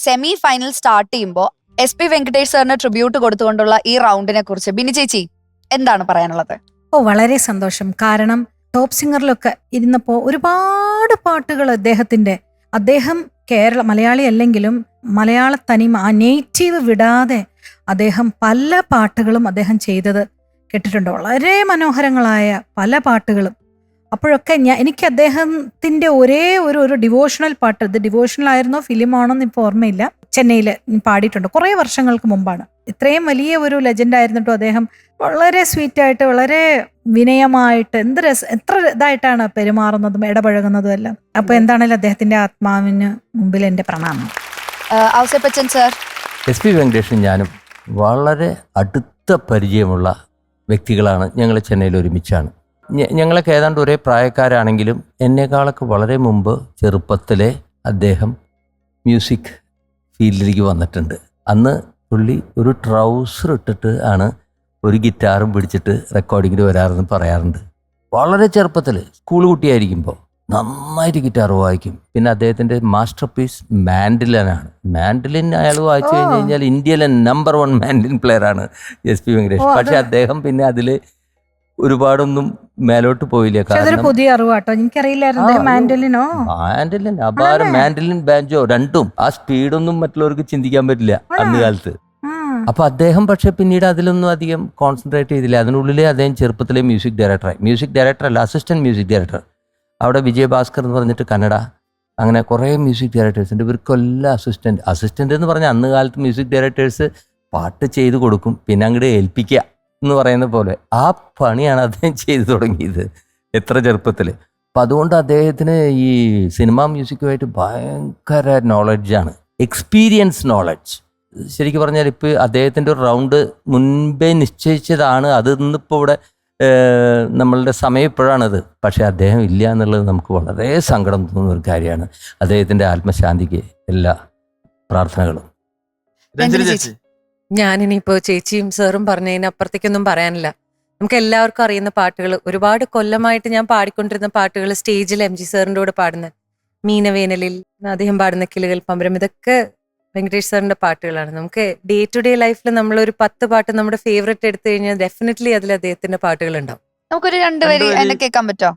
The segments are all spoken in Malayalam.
സെമി ഫൈനൽ സ്റ്റാർട്ട് ചെയ്യുമ്പോൾ SP വെങ്കടേഷ് സാറിന് ട്രിബ്യൂട്ട് കൊടുത്തുകൊണ്ടുള്ള ഈ റൗണ്ടിനെ കുറിച്ച് ബിനി ചേച്ചി എന്താണ് പറയാനുള്ളത്? വളരെ സന്തോഷം. കാരണം ടോപ്പ് സിംഗറിലൊക്കെ ഇരുന്നപ്പോൾ ഒരുപാട് പാട്ടുകൾ അദ്ദേഹം മലയാളി അല്ലെങ്കിലും മലയാള തനിമ ആ നേറ്റീവ് വിടാതെ അദ്ദേഹം പല പാട്ടുകളും അദ്ദേഹം ചെയ്തത് കേട്ടിട്ടുണ്ട്. വളരെ മനോഹരങ്ങളായ പല പാട്ടുകളും. അപ്പോഴൊക്കെ എനിക്ക് അദ്ദേഹത്തിന്റെ ഒരേ ഒരു ഡിവോഷണൽ പാട്ട്, ഇത് ഡിവോഷണൽ ആയിരുന്നോ ഫിലിമാണോന്ന് ഇപ്പോൾ ഓർമ്മയില്ല, ചെന്നൈയിൽ പാടിയിട്ടുണ്ട് കുറേ വർഷങ്ങൾക്ക് മുമ്പാണ്. ഇത്രയും വലിയ ഒരു ലെജൻഡ് ആയിരുന്നിട്ടും അദ്ദേഹം വളരെ സ്വീറ്റായിട്ട് വളരെ വിനയമായിട്ട് എത്ര ഇതായിട്ടാണ് പെരുമാറുന്നതും ഇടപഴകുന്നതും എല്ലാം. അപ്പൊ എന്താണേലും അദ്ദേഹത്തിന്റെ ആത്മാവിന് മുമ്പിൽ എന്റെ പ്രണാമം. ഔസേപ്പച്ചൻ സാർ, SP വെങ്കടേഷും ഞാനും വളരെ അടുത്ത പരിചയമുള്ള വ്യക്തികളാണ്. ഞങ്ങൾ ചെന്നൈയിൽ ഒരുമിച്ചാണ്. ഞങ്ങളൊക്കെ ഏതാണ്ട് ഒരേ പ്രായക്കാരാണെങ്കിലും എന്നേക്കാളൊക്കെ വളരെ മുമ്പ് ചെറുപ്പത്തിലെ അദ്ദേഹം മ്യൂസിക് ഫീൽഡിലേക്ക് വന്നിട്ടുണ്ട്. അന്ന് പുള്ളി ഒരു ട്രൗസർ ഇട്ടിട്ട് ആണ് ഒരു ഗിറ്റാറും പിടിച്ചിട്ട് റെക്കോർഡിങ്ങിന് വരാറെന്ന് പറയാറുണ്ട്. വളരെ ചെറുപ്പത്തിൽ സ്കൂൾ കുട്ടിയായിരിക്കുമ്പോൾ നന്നായിട്ട് ഗിറ്റാർ വായിക്കും. പിന്നെ അദ്ദേഹത്തിൻ്റെ മാസ്റ്റർ പീസ് മാൻഡിലിനാണ്. മാൻഡിലിൻ അയാൾ വായിച്ചു കഴിഞ്ഞ് കഴിഞ്ഞാൽ ഇന്ത്യയിലെ നമ്പർ 1 മാൻഡിലിൻ പ്ലെയറാണ് SP വെങ്കടേഷ്. പക്ഷെ അദ്ദേഹം പിന്നെ അതിൽ ഒരുപാടൊന്നും മേലോട്ട് പോയില്ല. കാരണം പുതിയ അറിവാട്ടോ, എനിക്കറിയില്ലായിരുന്നു. മാൻഡിലിൻ അപാരം, മാൻഡിലിൻ ബാൻജോ രണ്ടും ആ സ്പീഡൊന്നും മറ്റുള്ളവർക്ക് ചിന്തിക്കാൻ പറ്റില്ല അന്ന് കാലത്ത്. അപ്പൊ അദ്ദേഹം പക്ഷെ പിന്നീട് അതിലൊന്നും അധികം കോൺസെൻട്രേറ്റ് ചെയ്തില്ല. അതിനുള്ളിലെ അദ്ദേഹം ചെറുപ്പത്തിലെ മ്യൂസിക് ഡയറക്ടർ അല്ല, അസിസ്റ്റന്റ് മ്യൂസിക് ഡയറക്ടർ. അവിടെ വിജയഭാസ്കർ എന്ന് പറഞ്ഞിട്ട് കന്നഡ, അങ്ങനെ കുറേ മ്യൂസിക് ഡയറക്ടേഴ്സ് ഉണ്ട്. ഇവർക്കെല്ലാം അസിസ്റ്റന്റ് എന്ന് പറഞ്ഞാൽ അന്ന് കാലത്ത് മ്യൂസിക് ഡയറക്ടേഴ്സ് പാട്ട് ചെയ്ത് കൊടുക്കും, പിന്നെ അങ്ങോട്ട് ഏൽപ്പിക്കുക എന്ന് പറയുന്ന പോലെ ആ പണിയാണ് അദ്ദേഹം ചെയ്തു തുടങ്ങിയത് എത്ര ചെറുപ്പത്തിൽ. അപ്പം അതുകൊണ്ട് അദ്ദേഹത്തിന് ഈ സിനിമാ മ്യൂസിക്കുമായിട്ട് ഭയങ്കര നോളജാണ്, എക്സ്പീരിയൻസ് നോളജ്. ശരിക്കും പറഞ്ഞാൽ ഇപ്പോൾ അദ്ദേഹത്തിൻ്റെ ഒരു റൗണ്ട് മുൻപേ നിശ്ചയിച്ചതാണ്. അത് ഇന്നിപ്പോൾ ഇവിടെ നമ്മളുടെ സമയം ഇപ്പോഴാണത്. പക്ഷേ അദ്ദേഹം ഇല്ല എന്നുള്ളത് നമുക്ക് വളരെ സങ്കടം തോന്നുന്ന ഒരു കാര്യമാണ്. അദ്ദേഹത്തിൻ്റെ ആത്മശാന്തിക്ക് എല്ലാ പ്രാർത്ഥനകളും. ഞാനിനിയിപ്പോൾ ചേച്ചിയും സാറും പറഞ്ഞതിനപ്പുറത്തേക്കൊന്നും പറയാനില്ല. നമുക്ക് എല്ലാവർക്കും അറിയുന്ന പാട്ടുകൾ, ഒരുപാട് കൊല്ലമായിട്ട് ഞാൻ പാടിക്കൊണ്ടിരുന്ന പാട്ടുകൾ സ്റ്റേജിൽ MG സാറിൻ്റെ കൂടെ പാടുന്ന മീനവേനലിൽ അദ്ദേഹം പാടുന്ന കിളികൾ പമ്പരം, ഇതൊക്കെ വെങ്കടേഷ് സാറിന്റെ പാട്ടുകളാണ്. നമുക്ക് ഡേ ടു ഡേ ലൈഫിൽ നമ്മളൊരു 10 പാട്ട് നമ്മുടെ ഫേവറേറ്റ് എടുത്തു കഴിഞ്ഞാൽ ഡെഫിനറ്റ്ലി അതിൽ അദ്ദേഹത്തിന്റെ പാട്ടുകൾ ഉണ്ടാവും. നമുക്കൊരു 2 വരി എന്നെ കേൾക്കാൻ പറ്റോ?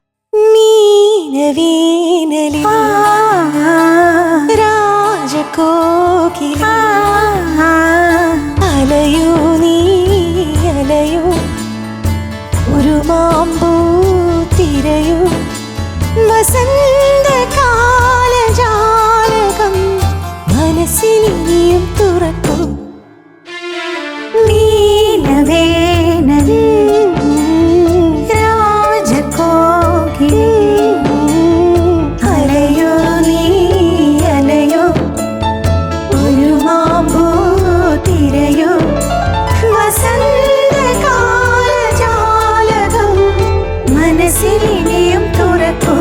ഒരു മാമ്പൂ തിരയൂ വസന്തകാല ജാലകം മനസ്സിനിയും തുറക്കൂ നീലവേനൽ രാജകോകിലി അലയോ നീ അലയോ ഒരു മാമ്പൂ തിരയോ വസന്തകാല ജാലകം മനസ്സിനിയും തുറക്കൂ.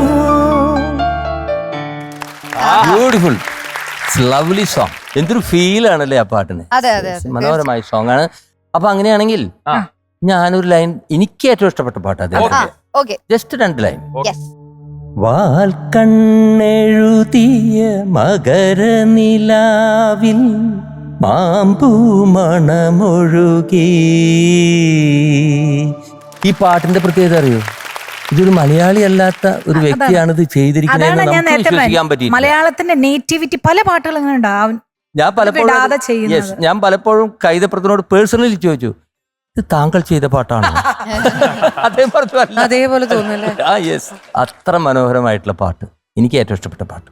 Beautiful, lovely song. എന്തൊരു ഫീലാണല്ലേ ആ പാട്ടിന്. മനോഹരമായ സോങ് ആണ്. അപ്പൊ അങ്ങനെയാണെങ്കിൽ ഞാനൊരു ലൈൻ, എനിക്ക് ഏറ്റവും ഇഷ്ടപ്പെട്ട പാട്ട് അതെ, ജസ്റ്റ് 2 ലൈൻ. വാൽ കണ്ണെഴുതിയ മകരനിലാവിൽ മാമ്പൂ മണമൊഴുകി. ഈ പാട്ടിന്റെ പ്രത്യേകത അറിയോ? ഇതൊരു മലയാളി അല്ലാത്ത ഒരു വ്യക്തിയാണ് ഇത് ചെയ്തിരിക്കുന്നത്. വിശ്വസിക്കാൻ പറ്റില്ല. മലയാളത്തിന്റെ നേറ്റിവിറ്റി പല പാട്ടുകൾ ഇങ്ങനെ ഉണ്ടാവും. ഞാൻ പലപ്പോഴും കൈതപ്രത്തിനോട് പേഴ്സണലി ചോദിച്ചു, ഇത് താങ്കൾ ചെയ്ത പാട്ടാണ്? അതേപോലെ തോന്നുന്നു. അത്ര മനോഹരമായിട്ടുള്ള പാട്ട്, എനിക്ക് ഏറ്റവും ഇഷ്ടപ്പെട്ട പാട്ട്.